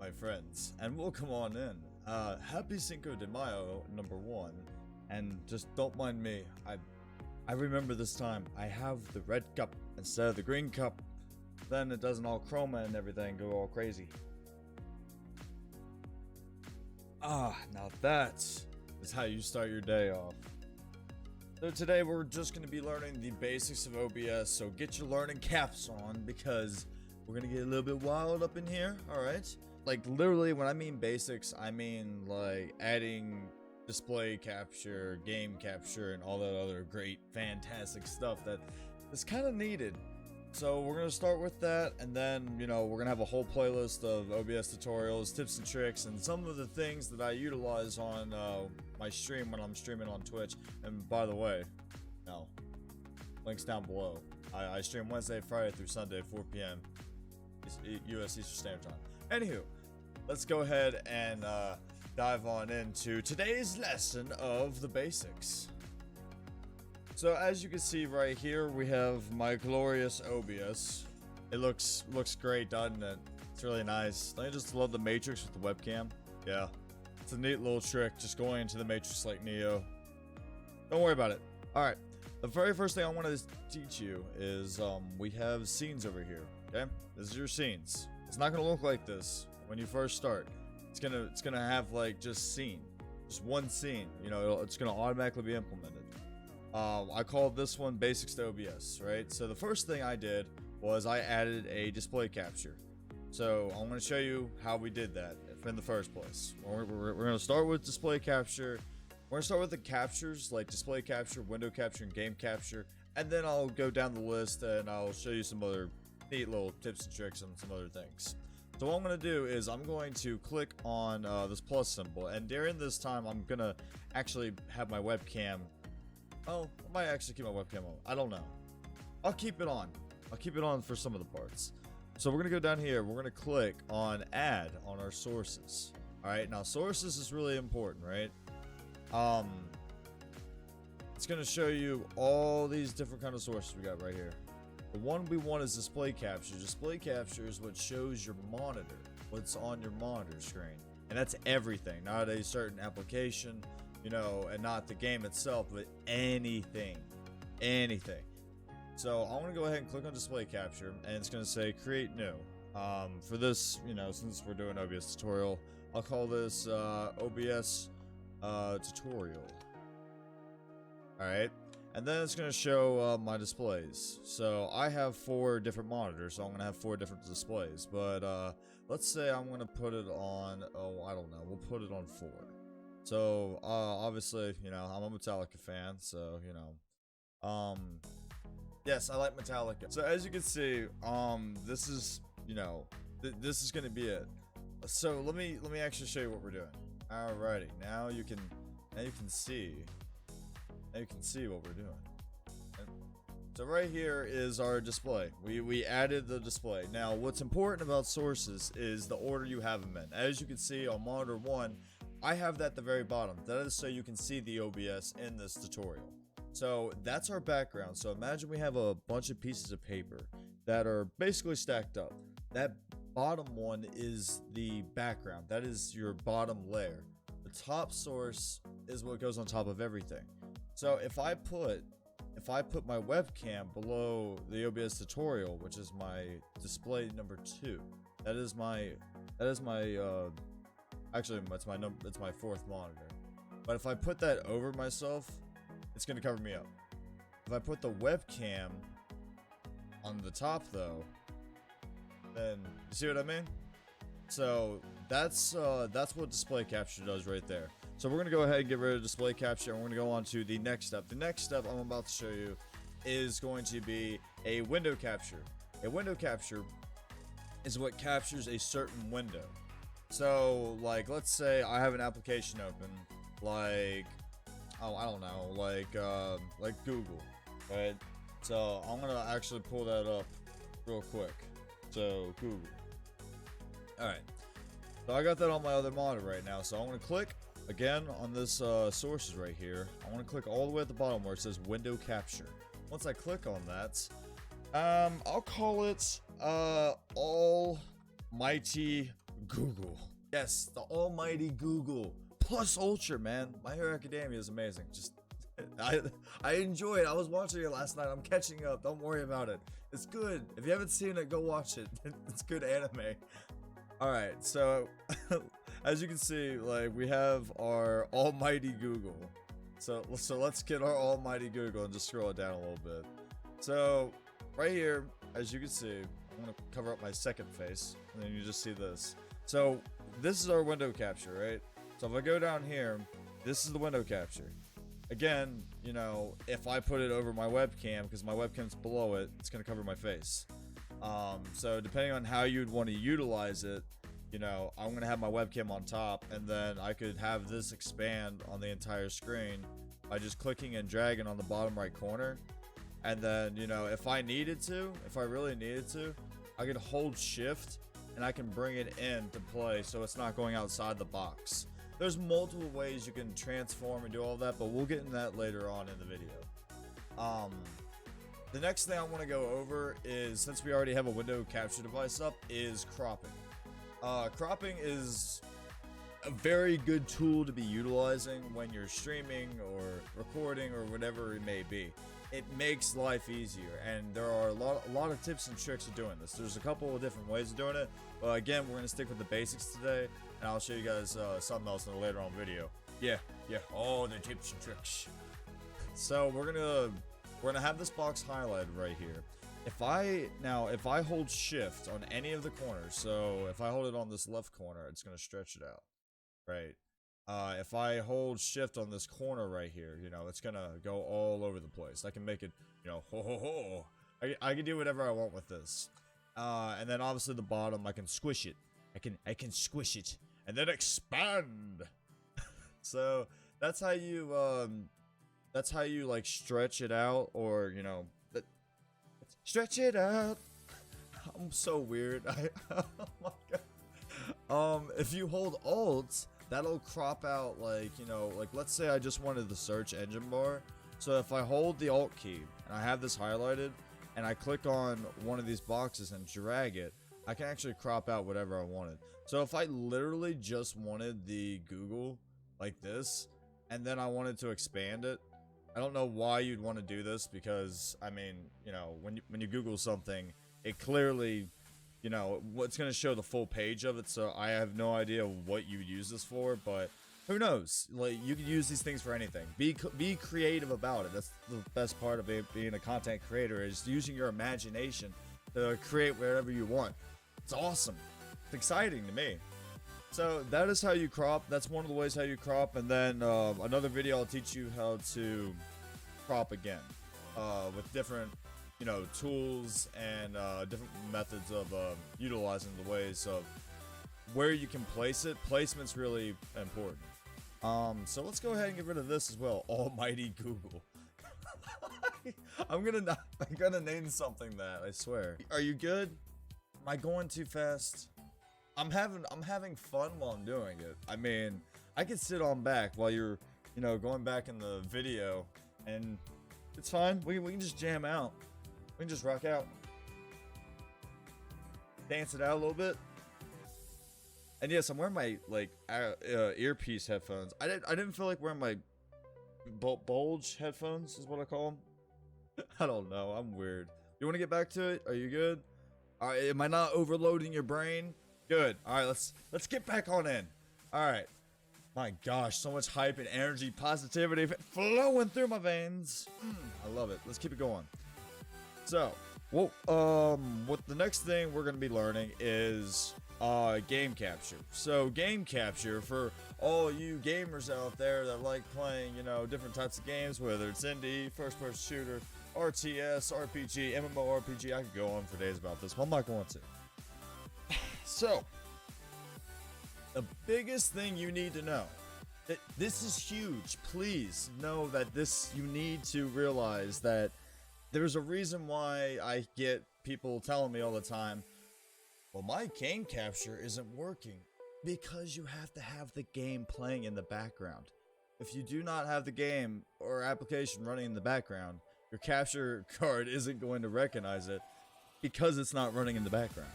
my friends, and welcome on in. Happy Cinco de Mayo, #1, and just don't mind me. I remember this time. I have the red cup instead of the green cup. Then it doesn't all chroma and everything go all crazy. Now that is how you start your day off. So today we're just going to be learning the basics of OBS, so get your learning caps on because we're going to get a little bit wild up in here, alright? Like literally when I mean basics, I mean like adding display capture, game capture, and all that other great fantastic stuff that is kind of needed. So we're going to start with that, and then, you know, we're going to have a whole playlist of OBS tutorials, tips and tricks, and some of the things that I utilize on my stream when I'm streaming on Twitch. And by the way, no, links down below. I stream Wednesday, Friday through Sunday, 4 p.m. US Eastern Standard Time. Anywho, let's go ahead and dive on into today's lesson of the basics. So as you can see right here, we have my glorious OBS. It looks great, doesn't it? It's really nice. Don't you just love the matrix with the webcam? Yeah, it's a neat little trick, just going into the matrix like Neo. Don't worry about it. All right, the very first thing I want to teach you is we have scenes over here. Okay, this is your scenes. It's not gonna look like this when you first start. It's gonna have like just one scene. You know, it's gonna automatically be implemented. I called this one Basics to OBS, right? So the first thing I did was I added a display capture. So I'm going to show you how we did that in the first place. We're going to start with display capture. We're going to start with the captures like display capture, window capture, and game capture. And then I'll go down the list and I'll show you some other neat little tips and tricks and some other things. So what I'm going to do is I'm going to click on this plus symbol. And during this time, I'm going to actually have my webcam. Oh, I might actually keep my webcam on. I don't know. I'll keep it on. I'll keep it on for some of the parts. So we're going to go down here. We're going to click on add on our sources. All right. Now sources is really important, right? It's going to show you all these different kind of sources we got right here. The one we want is display capture. Display capture is what shows your monitor, what's on your monitor screen. And that's everything, not a certain application, you know, and not the game itself, but anything. So I'm going to go ahead and click on display capture, and it's going to say create new. For this, you know, since we're doing OBS tutorial, I'll call this OBS tutorial. Alright, and then it's going to show my displays. So I have 4 different monitors, so I'm going to have 4 different displays. But let's say I'm going to put it on, oh, I don't know, we'll put it on 4. So, obviously, you know, I'm a Metallica fan, so, you know, yes, I like Metallica. So, as you can see, this is, you know, this is gonna be it. So, let me actually show you what we're doing. Alrighty, now you can see what we're doing. And so, right here is our display. We added the display. Now, what's important about sources is the order you have them in. As you can see on monitor 1, I have that at the very bottom. That is so you can see the OBS in this tutorial. So that's our background. So imagine we have a bunch of pieces of paper that are basically stacked up. That bottom one is the background. That is your bottom layer. The top source is what goes on top of everything. So if I put my webcam below the OBS tutorial, which is my display number 2, that is my actually, it's my 4th monitor. But if I put that over myself, it's gonna cover me up. If I put the webcam on the top though, then you see what I mean? So that's what display capture does right there. So we're gonna go ahead and get rid of display capture, and we're gonna go on to the next step. The next step I'm about to show you is going to be a window capture. A window capture is what captures a certain window. So, like, let's say I have an application open, like, oh, I don't know, like Google, right? So I'm gonna actually pull that up real quick. So Google. All right. So I got that on my other monitor right now. So I'm gonna click again on this sources right here. I want to click all the way at the bottom where it says window capture. Once I click on that, I'll call it Almighty Google. Yes, the almighty Google. Plus Ultra, man. My Hero Academia is amazing. Just, I enjoy it. I was watching it last night. I'm catching up. Don't worry about it. It's good. If you haven't seen it, go watch it. It's good anime. Alright, so, as you can see, like, we have our almighty Google. So let's get our almighty Google and just scroll it down a little bit. So, right here, as you can see, I'm going to cover up my second face, and then you just see this. So, this is our window capture, right? So if I go down here, this is the window capture. Again, you know, if I put it over my webcam, because my webcam's below it, it's going to cover my face. So depending on how you'd want to utilize it, you know, I'm going to have my webcam on top, and then I could have this expand on the entire screen by just clicking and dragging on the bottom right corner. And then, you know, if I needed to, if I really needed to, I could hold shift and I can bring it into play so it's not going outside the box. There's multiple ways you can transform and do all that, but we'll get into that later on in the video. The next thing I want to go over is, since we already have a window capture device up, is cropping. Cropping is a very good tool to be utilizing when you're streaming or recording or whatever it may be. It makes life easier, and there are a lot of tips and tricks of doing this. There's a couple of different ways of doing it, but again, we're going to stick with the basics today, and I'll show you guys something else in a later on video. Yeah, all the tips and tricks. So we're gonna have this box highlighted right here. If I hold shift on any of the corners, so if I hold it on this left corner, it's gonna stretch it out, right? If I hold shift on this corner right here, you know, it's gonna go all over the place. I can make it, you know, I can do whatever I want with this. And then obviously the bottom, I can squish it. I can squish it and then expand. So that's how you like stretch it out, or you know, stretch it out. I'm so weird. Oh my god. If you hold Alt, that'll crop out, like, you know, like let's say I just wanted the search engine bar. So if I hold the Alt key and I have this highlighted and I click on one of these boxes and drag it, I can actually crop out whatever I wanted. So if I literally just wanted the Google like this, and then I wanted to expand it, I don't know why you'd want to do this, because I mean, you know, when you Google something, it clearly, you know, what's going to show the full page of it. So I have no idea what you would use this for, but who knows? Like, you can use these things for anything. Be creative about it. That's the best part of being a content creator, is using your imagination to create whatever you want. It's awesome. It's exciting to me. So that is how you crop. That's one of the ways how you crop. And then another video, I'll teach you how to crop again with different, you know, tools and different methods of utilizing the ways of where you can place it. Placement's really important. So let's go ahead and get rid of this as well. Almighty Google. I'm gonna name something that, I swear. Are you good? Am I going too fast? I'm having fun while I'm doing it. I mean, I can sit on back while you're, you know, going back in the video, and it's fine. We can just jam out. We can just rock out. Dance it out a little bit. And yes, I'm wearing my, like, earpiece headphones. I didn't feel like wearing my bulge headphones, is what I call them. I don't know. I'm weird. You want to get back to it? Are you good? All right. Am I not overloading your brain? Good. All right. Let's get back on in. All right. My gosh, so much hype and energy, positivity flowing through my veins. I love it. Let's keep it going. So, what the next thing we're gonna be learning is game capture. So game capture, for all you gamers out there that like playing, you know, different types of games, whether it's indie, first-person shooter, RTS, RPG, MMORPG. I could go on for days about this, but I'm not going to. So, the biggest thing you need to know, that this is huge. Please know that you need to realize that there's a reason why I get people telling me all the time, well, my game capture isn't working, because you have to have the game playing in the background. If you do not have the game or application running in the background, your capture card isn't going to recognize it, because it's not running in the background.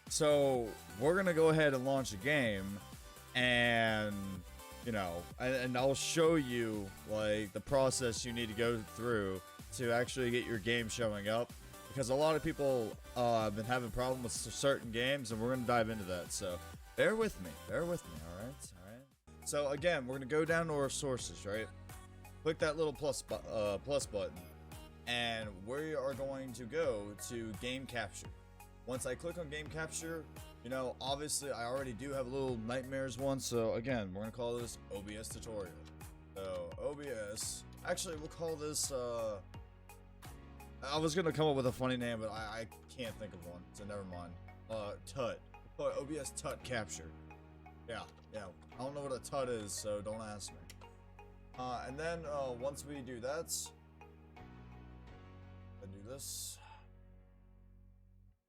So we're gonna go ahead and launch a game, and you know, and I'll show you like the process you need to go through to actually get your game showing up, because a lot of people have been having problems with certain games, and we're gonna dive into that. So bear with me, all right. So again, we're gonna go down to our sources, right? Click that little plus button, and we are going to go to game capture. Once I click on game capture, you know, obviously I already do have a little nightmares one, so again, we're gonna call this OBS tutorial. So OBS, actually we'll call this, I was gonna come up with a funny name, but I can't think of one, so never mind. TUT, we'll call it OBS TUT capture. Yeah, I don't know what a TUT is, so don't ask me. And then once we do that, I do this.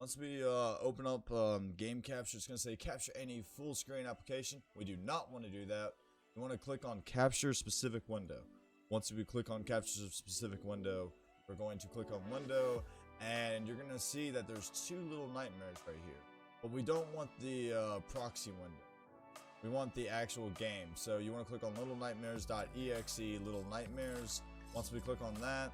Once we open up game capture, it's going to say capture any full screen application. We do not want to do that. We want to click on capture specific window. Once we click on capture specific window, we're going to click on window, and you're going to see that there's two little nightmares right here. But we don't want the proxy window. We want the actual game. So you want to click on little-nightmares.exe, little nightmares. Once we click on that,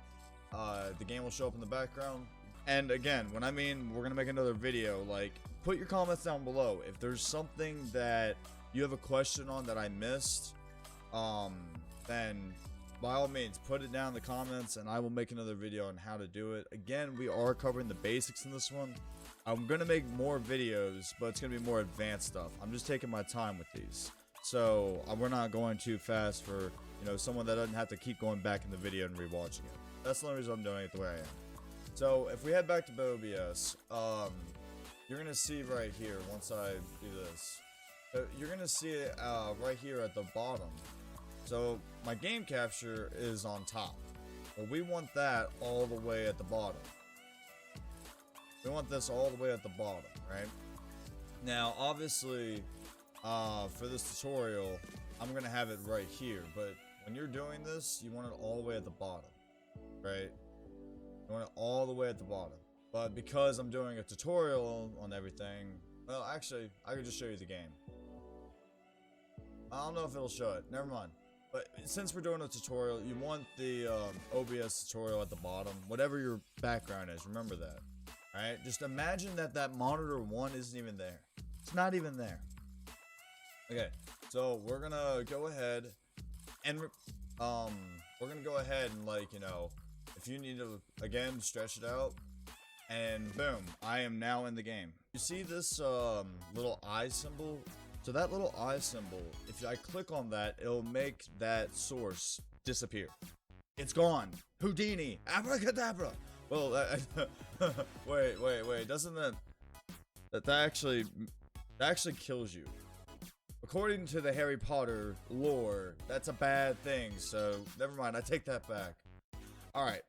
the game will show up in the background. And again, when I mean we're gonna make another video, like, put your comments down below. If there's something that you have a question on that I missed, then by all means put it down in the comments, and I will make another video on how to do it. Again, we are covering the basics in this one. I'm gonna make more videos, but it's gonna be more advanced stuff. I'm just taking my time with these, so we're not going too fast for, you know, someone that doesn't have to keep going back in the video and rewatching it. That's the only reason I'm doing it the way I am. So if we head back to OBS, you're gonna see right here, once I do this, you're gonna see it right here at the bottom. So my game capture is on top, but we want that all the way at the bottom. We want this all the way at the bottom, right? Now obviously for this tutorial I'm gonna have it right here, but when you're doing this, you want it all the way at the bottom, right? You want it all the way at the bottom. But because I'm doing a tutorial on everything, well, actually, I could just show you the game. I don't know if it'll show it. Never mind. But since we're doing a tutorial, you want the OBS tutorial at the bottom, whatever your background is. Remember that. Alright? Just imagine that monitor 1 isn't even there. It's not even there. Okay. So we're gonna go ahead and like, you know, if you need to, again, stretch it out, and boom, I am now in the game. You see this little eye symbol? So that little eye symbol, if I click on that, it'll make that source disappear. It's gone. Houdini, abracadabra. Well, wait, doesn't that actually kills you? According to the Harry Potter lore, that's a bad thing, so never mind, I take that back. Alright,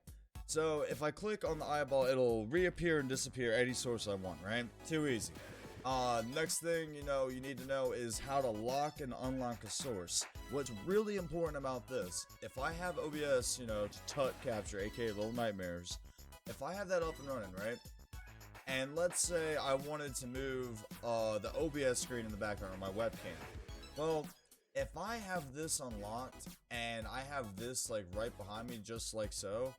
so if I click on the eyeball, it'll reappear and disappear any source I want, right? Too easy. Next thing you know, you need to know is how to lock and unlock a source. What's really important about this, if I have OBS, you know, to TUT capture, aka Little Nightmares, if I have that up and running, right? And let's say I wanted to move the OBS screen in the background on my webcam. Well, if I have this unlocked and I have this like right behind me, just like so,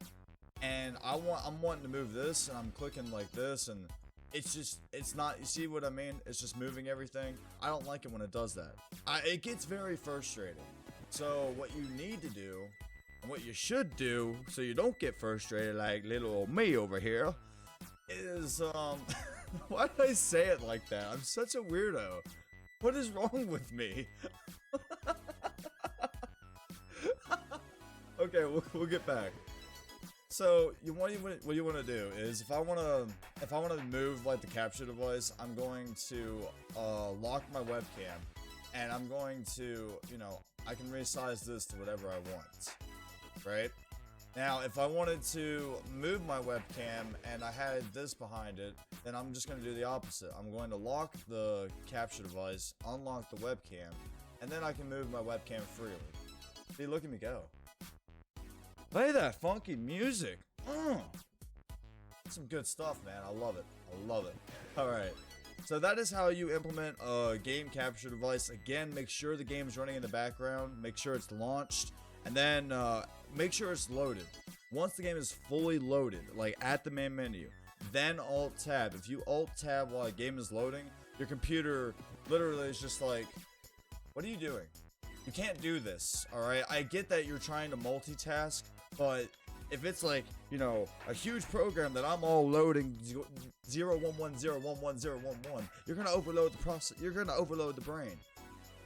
and I'm wanting to move this, and I'm clicking like this, and it's not, you see what I mean? It's just moving everything. I don't like it when it does that. It gets very frustrating. So what you need to do, and what you should do, so you don't get frustrated like little old me over here, is why did I say it like that? I'm such a weirdo. What is wrong with me? Okay, we'll get back. So what you want to do is, if I want to move like the capture device, I'm going to lock my webcam, and I'm going to, you know, I can resize this to whatever I want, right? Now, if I wanted to move my webcam and I had this behind it, then I'm just going to do the opposite. I'm going to lock the capture device, unlock the webcam, and then I can move my webcam freely. See, look at me go. Play that funky music. Some good stuff, man. I love it. I love it. Alright. So that is how you implement a game capture device. Again, make sure the game is running in the background, make sure it's launched, and then make sure it's loaded. Once the game is fully loaded, like at the main menu, then Alt Tab. If you Alt Tab while a game is loading, your computer literally is just like, what are you doing? You can't do this, alright? I get that you're trying to multitask, but if it's like, you know, a huge program that I'm all loading 011011011, you're gonna overload the process. You're gonna overload the brain,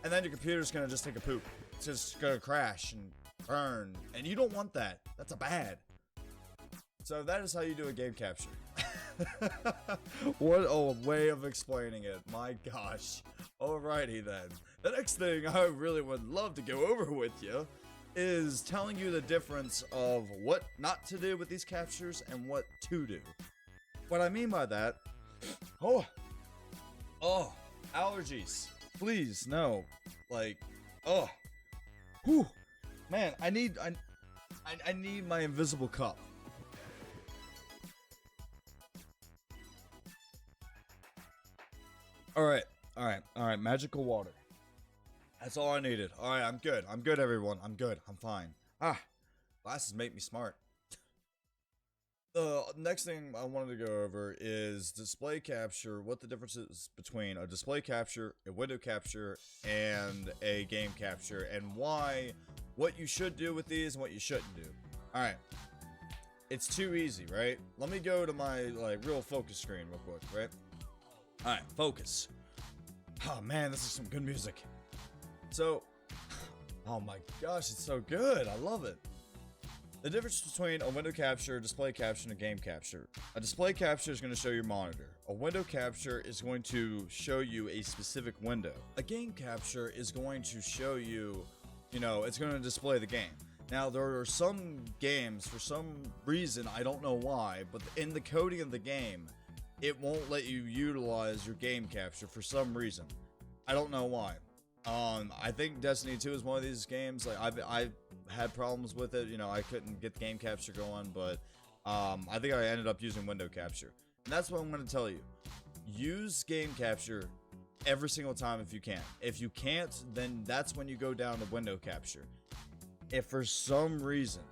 and then your computer's gonna just take a poop. It's just gonna crash and burn, and you don't want that. That's a bad. So that is how you do a game capture. What a way of explaining it. My gosh. Alrighty then. The next thing I really would love to go over with you is telling you the difference of what not to do with these captures and what to do. What I mean by that, allergies. Please, no. Like, man, I need my invisible cup. Alright, magical water. That's all I needed. Alright, I'm good, everyone. I'm good. I'm fine. Glasses make me smart. The next thing I wanted to go over is display capture, what the difference is between a display capture, a window capture, and a game capture, and what you should do with these and what you shouldn't do. Alright. It's too easy, right? Let me go to my, real focus screen real quick, right? Alright, focus. Oh man, this is some good music. So, oh my gosh, it's so good. I love it. The difference between a window capture, display capture, and a game capture. A display capture is going to show your monitor. A window capture is going to show you a specific window. A game capture is going to show you, it's going to display the game. Now, there are some games, for some reason, I don't know why, but in the coding of the game, it won't let you utilize your game capture for some reason. I don't know why. I think Destiny 2 is one of these games. Like I've had problems with it. I couldn't get the game capture going, but I think I ended up using window capture. And that's what I'm going to tell you. Use game capture every single time if you can. If you can't, then that's when you go down to window capture. If for some reason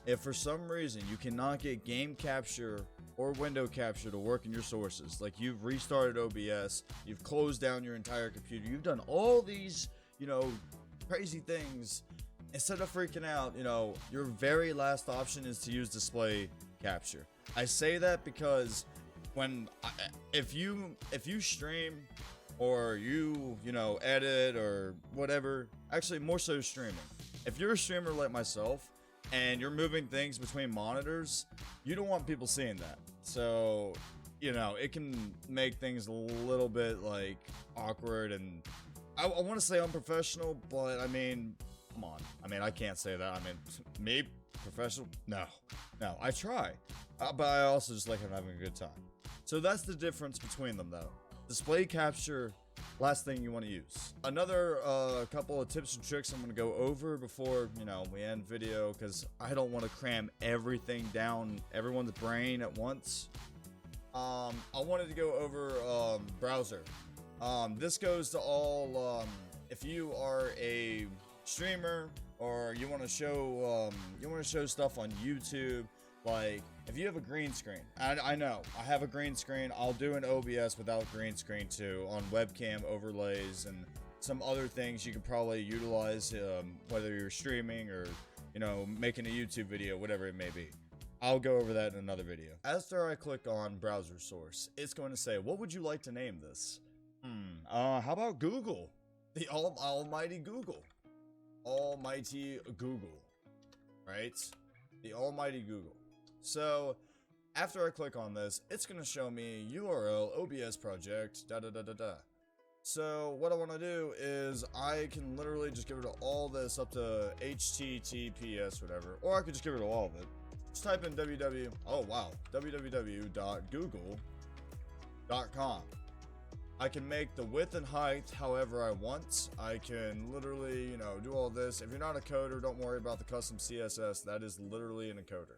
you cannot get game capture or window capture to work in your sources, like you've restarted OBS, you've closed down your entire computer, you've done all these, crazy things, instead of freaking out, your very last option is to use display capture. I say that because if you stream or you edit or whatever, actually more so streaming. If you're a streamer like myself and you're moving things between monitors, you don't want people seeing that. So, it can make things a little bit awkward, and I want to say unprofessional, but I mean, come on. I mean, I can't say that. I mean, me, professional? No, I try. But I also just like having a good time. So that's the difference between them, though. Display capture, last thing you want to use. Another couple of tips and tricks I'm going to go over before, we end video, because I don't want to cram everything down everyone's brain at once. I wanted to go over browser. This goes to all, if you are a streamer or you want to show stuff on YouTube. Like, if you have a green screen, I know, I have a green screen, I'll do an OBS without green screen too, on webcam overlays and some other things you could probably utilize, whether you're streaming or, making a YouTube video, whatever it may be. I'll go over that in another video. After I click on browser source, it's going to say, what would you like to name this? How about Google? The almighty Google. Almighty Google, right? The almighty Google. So, after I click on this, it's going to show me URL, OBS project, So, what I want to do is, I can literally just give it all this up to HTTPS, whatever, or I could just give it all of it. Just type in www.google.com. I can make the width and height however I want. I can literally, do all this. If you're not a coder, don't worry about the custom CSS. That is literally an encoder.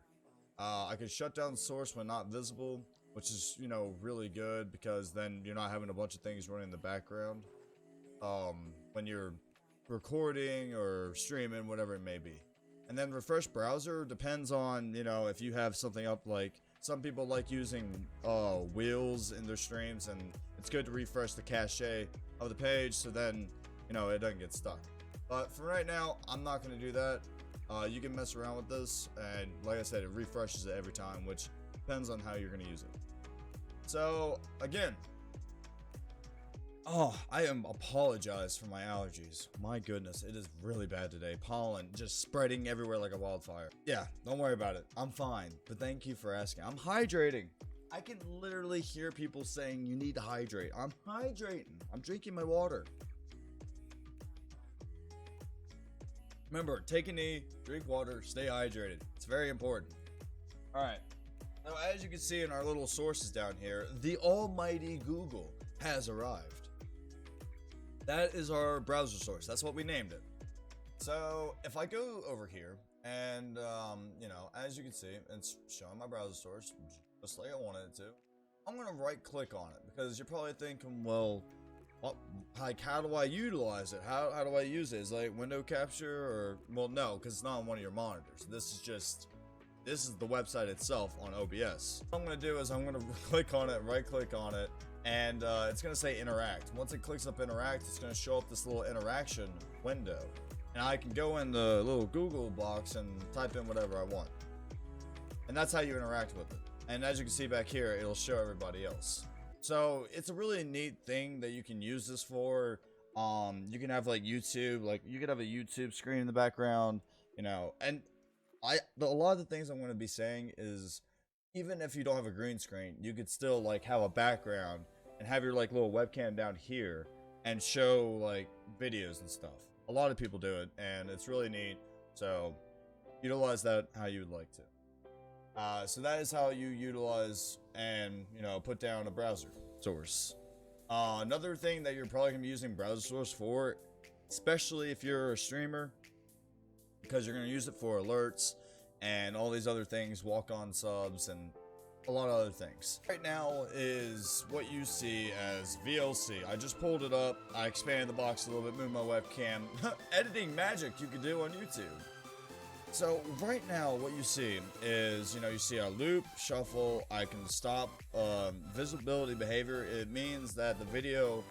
I can shut down source when not visible. which is, you know, really good because then you're not having a bunch of things running in the background when you're recording or streaming, whatever it may be. And then refresh browser depends on, you know, if you have something up. Like some people like using wheels in their streams, and it's good to refresh the cache of the page so then, you know, it doesn't get stuck. But for right now, I'm not going to do that. You can mess around with this, and like I said, it refreshes it every time, which depends on how you're going to use it. So again, I am apologize for my allergies. My goodness, it is really bad today. Pollen just spreading everywhere like a wildfire. Yeah, don't worry about it. I'm fine, but thank you for asking. I'm hydrating. I can literally hear people saying you need to hydrate. I'm hydrating. I'm drinking my water. Remember, take a knee, drink water, stay hydrated. It's very important. All right. Now, as you can see in our little sources down here, the almighty Google has arrived. That is our browser source. That's what we named it. So if I go over here and, you know, as you can see, it's showing my browser source just like I wanted it to. I'm going to right click on it because you're probably thinking, well, like, how do I utilize it? How do I use it? Is it like window capture or, well, no, because it's not on one of your monitors. This is the website itself on OBS. What I'm going to do is I'm going to click on it, right click on it, and it's going to say interact. Once it clicks up interact, it's going to show up this little interaction window. And I can go in the little Google box and type in whatever I want. And that's how you interact with it. And as you can see back here, it'll show everybody else. So it's a really neat thing that you can use this for. You can have like YouTube, like you could have a YouTube screen in the background, you know, and a lot of the things I'm going to be saying is even if you don't have a green screen, you could still like have a background and have your like little webcam down here and show like videos and stuff. A lot of people do it and it's really neat. So utilize that how you would like to. So that is how you utilize and, you know, put down a browser source. Another thing that you're probably going to be using browser source for, especially if you're a streamer, because you're going to use it for alerts and all these other things, walk-on subs and a lot of other things. Right now is what you see as VLC. I just pulled it up. I expanded the box a little bit, moved my webcam. Editing magic you can do on YouTube. So right now what you see is, you know, you see a loop, shuffle, I can stop, visibility behavior. It means that the video,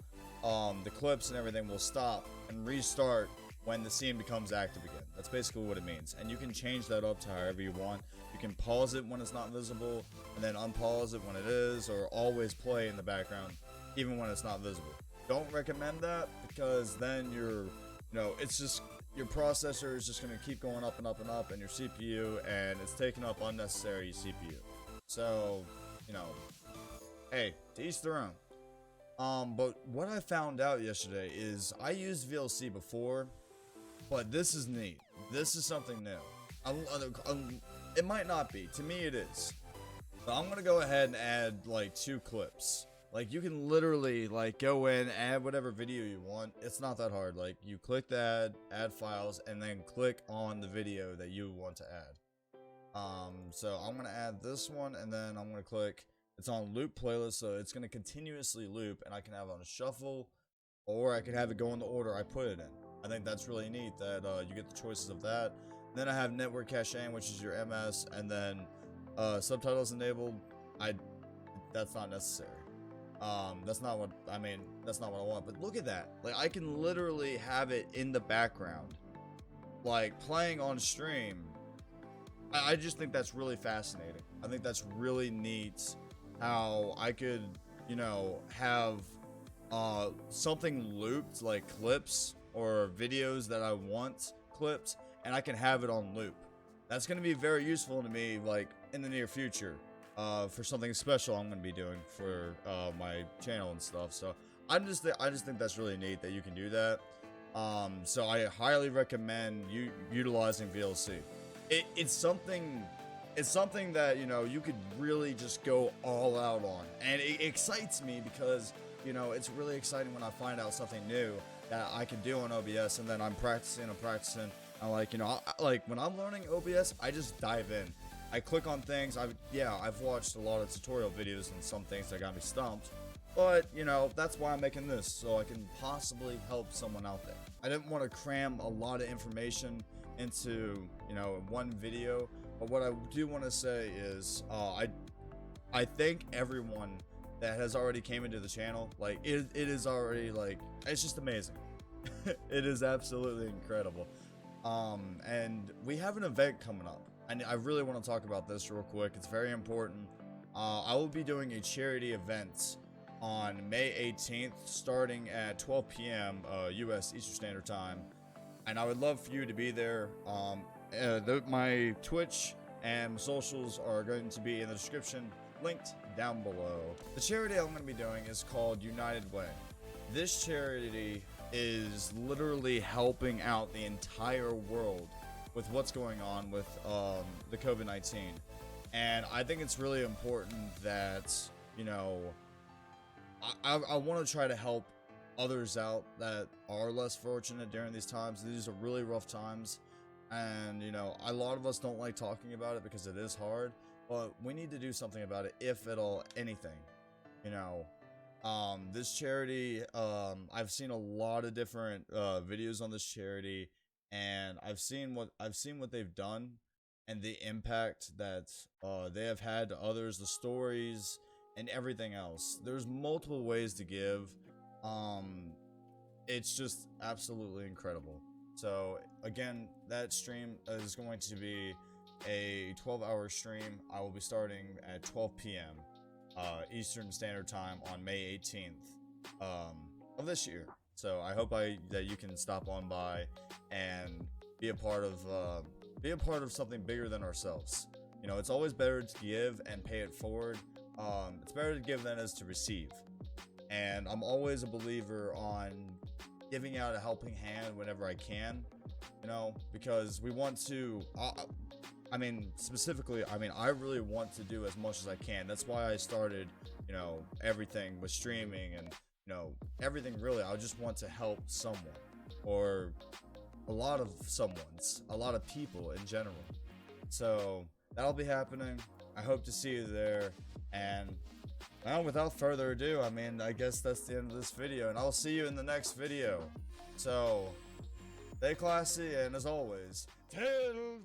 the clips and everything will stop and restart when the scene becomes active again. That's basically what it means. And you can change that up to however you want. You can pause it when it's not visible and then unpause it when it is, or always play in the background even when it's not visible. Don't recommend that because then you're, you know, it's just, your processor is just going to keep going up and up and up, and your CPU, and it's taking up unnecessary CPU. So, you know, hey, to each their own. But what I found out yesterday is I used VLC before, but this is neat. This is something new. It might not be. To me, it is. But I'm going to go ahead and add like 2 clips. Like you can literally like go in, add whatever video you want. It's not that hard. Like you click that, add files, and then click on the video that you want to add. So I'm gonna add this one, and then I'm gonna click. It's on loop playlist, so it's gonna continuously loop, and I can have it on a shuffle, or I can have it go in the order I put it in. I think that's really neat that you get the choices of that. Then I have network caching, which is your MS, and then subtitles enabled. That's not necessary. That's not what I mean. That's not what I want. But look at that. Like I can literally have it in the background, like playing on stream. I just think that's really fascinating. I think that's really neat how I could, you know, have something looped, like clips or videos that I want clipped, and I can have it on loop. That's going to be very useful to me, like in the near future. For something special I'm going to be doing for my channel and stuff. So I just think that's really neat that you can do that. So I highly recommend you utilizing VLC. It's something that, you know, you could really just go all out on, and it excites me because, you know, it's really exciting when I find out something new that I can do on OBS, and then I'm practicing. I'm like, you know, like when I'm learning OBS, I just dive in. I click on things. I've watched a lot of tutorial videos and some things that got me stumped. But, you know, that's why I'm making this, so I can possibly help someone out there. I didn't want to cram a lot of information into, you know, one video. But what I do want to say is, I thank everyone that has already came into the channel. Like, it is already, like, it's just amazing. It is absolutely incredible. And we have an event coming up. And I really want to talk about this real quick. It's very important. I will be doing a charity event on May 18th, starting at 12 p.m. U.S. Eastern Standard Time. And I would love for you to be there. My Twitch and socials are going to be in the description, linked down below. The charity I'm going to be doing is called United Way. This charity is literally helping out the entire world with what's going on with the COVID-19. And I think it's really important that, you know, I want to try to help others out that are less fortunate during these times. These are really rough times. And, you know, a lot of us don't like talking about it because it is hard. But we need to do something about it, if at all, anything. You know, this charity, I've seen a lot of different videos on this charity, and I've seen what they've done and the impact that they have had to others, the stories and everything else. There's multiple ways to give. It's just absolutely incredible. So again, that stream is going to be a 12-hour stream. I will be starting at 12 p.m. Eastern Standard Time on May 18th of this year. So I hope that you can stop on by and be a part of something bigger than ourselves. You know, it's always better to give and pay it forward. It's better to give than it is to receive. And I'm always a believer on giving out a helping hand whenever I can, you know, because we want to, specifically, I really want to do as much as I can. That's why I started, you know, everything with streaming and, you know, everything really. I just want to help someone, or a lot of people in general. So that'll be happening. I hope to see you there. And well, without further ado, I guess that's the end of this video, and I'll see you in the next video. So stay classy, and as always, till